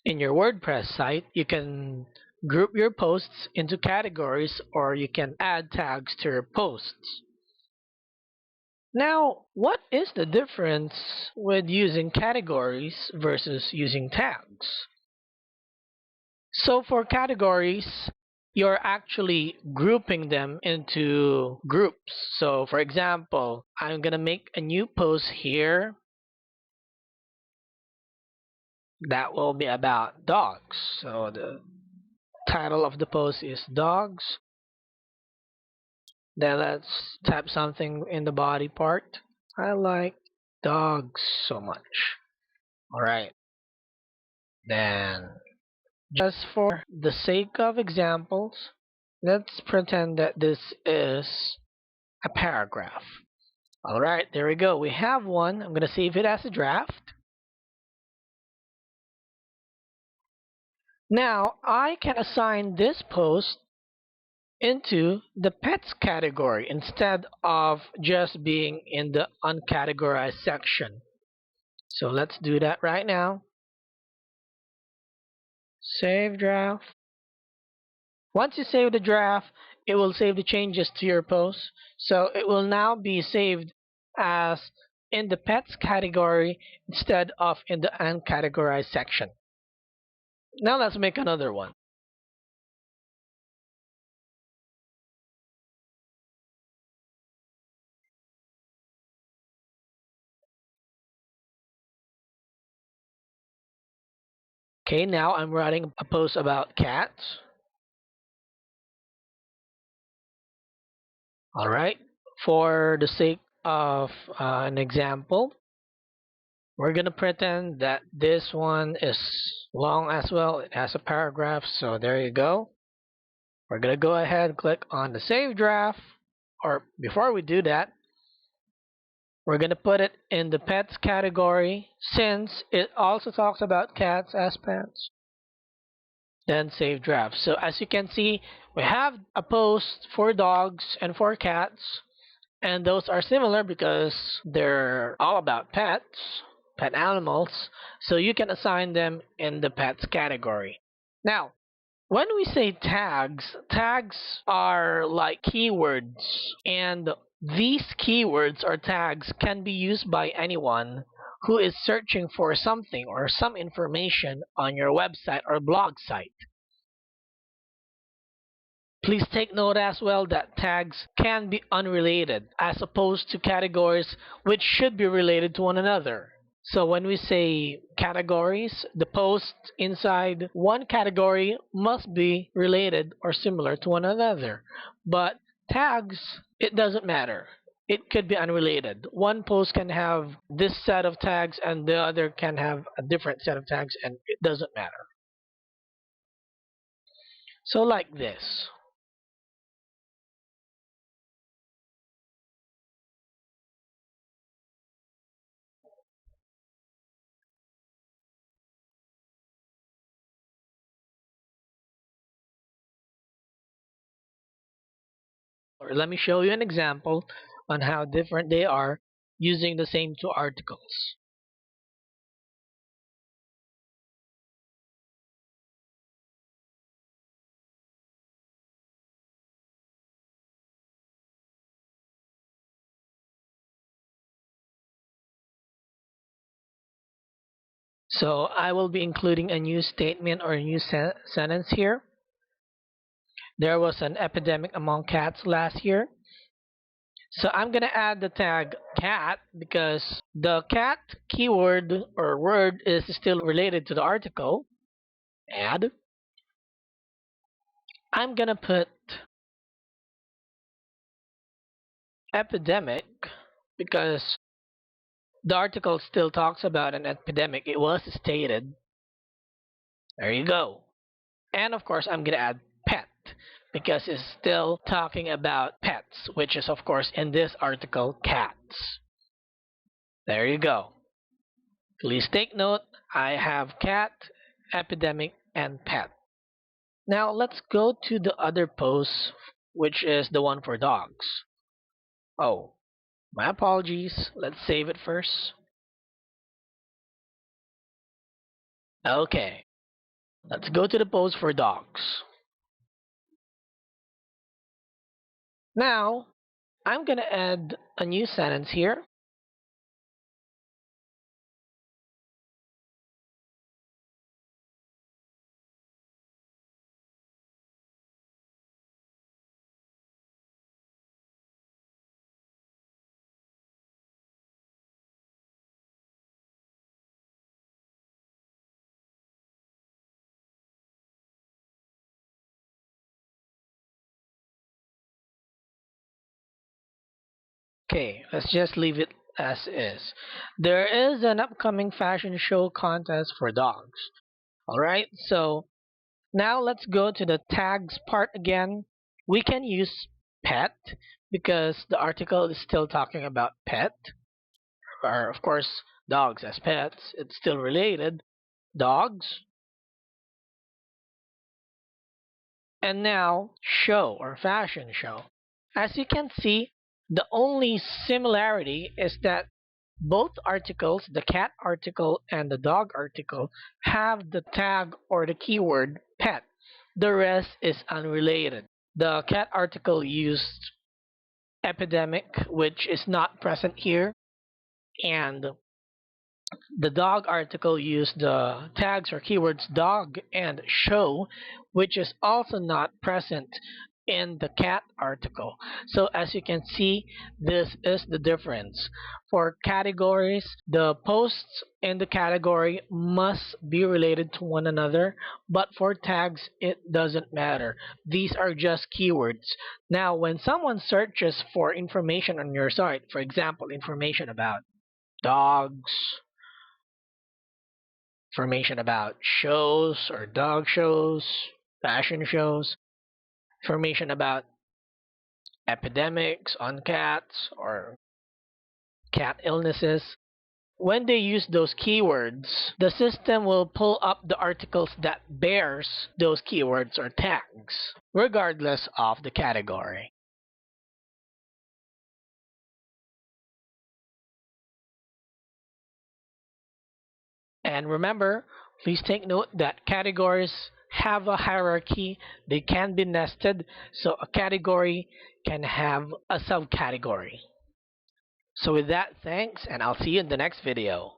In your WordPress site, you can group your posts into categories or you can add tags to your posts. Now, what is the difference with using categories versus using tags? So for categories, you're actually grouping them into groups. So for example, I'm going to make a new post here that will be about dogs. So the title of the post is dogs. Then let's type something in the body part. I like dogs so much. Alright. Then just for the sake of examples, let's pretend that this is a paragraph. Alright, there we go. We have one. I'm going to save it as a draft. Now, I can assign this post into the pets category instead of just being in the uncategorized section. So let's do that right now. Save draft. Once you save the draft, it will save the changes to your post. So it will now be saved as in the pets category instead of in the uncategorized section. Now let's make another one. Okay, now I'm writing a post about cats. Alright, for the sake of an example, we're going to pretend that this one is long as well. It has a paragraph, so there you go. We're going to go ahead and click on the save draft, or before we do that, we're going to put it in the pets category since it also talks about cats as pets. Then save draft. So as you can see, we have a post for dogs and for cats, and those are similar because they're all about pets, pet animals, so you can assign them in the pets category. Now, when we say tags, tags are like keywords, and these keywords or tags can be used by anyone who is searching for something or some information on your website or blog site. Please take note as well that tags can be unrelated as opposed to categories which should be related to one another. So when we say categories, the posts inside one category must be related or similar to one another. But tags, it doesn't matter. It could be unrelated. One post can have this set of tags and the other can have a different set of tags, and it doesn't matter. So like this. Or let me show you an example on how different they are using the same two articles. So I will be including a new statement or a new sentence here. There was an epidemic among cats last year. So I'm going to add the tag cat because the cat keyword or word is still related to the article. Add. I'm going to put epidemic because the article still talks about an epidemic. It was stated. There you go. And of course, I'm going to add pet because it's still talking about pets, which is, of course, in this article, cats. There you go. Please take note, I have cat, epidemic, and pet. Now let's go to the other post, which is the one for dogs. Oh, my apologies. Let's save it first. Okay. Let's go to the post for dogs. Now, I'm going to add a new sentence here. Okay, let's just leave it as is. There is an upcoming fashion show contest for dogs. Alright, so now let's go to the tags part again. We can use pet because the article is still talking about pet, or of course, dogs as pets. It's still related. Dogs. And now, show or fashion show. As you can see, the only similarity is that both articles, the cat article and the dog article, have the tag or the keyword pet. The rest is unrelated. The cat article used epidemic, which is not present here, and the dog article used the tags or keywords dog and show, which is also not present in the cat article. So as you can see, this is the difference. For categories, the posts in the category must be related to one another, but for tags, it doesn't matter. These are just keywords. Now, when someone searches for information on your site, for example, information about dogs, information about shows or dog shows, fashion shows, information about epidemics on cats or cat illnesses. When they use those keywords, the system will pull up the articles that bears those keywords or tags, regardless of the category. And remember, please take note that categories have a hierarchy. They can be nested, so a category can have a subcategory. So with that, thanks, and I'll see you in the next video.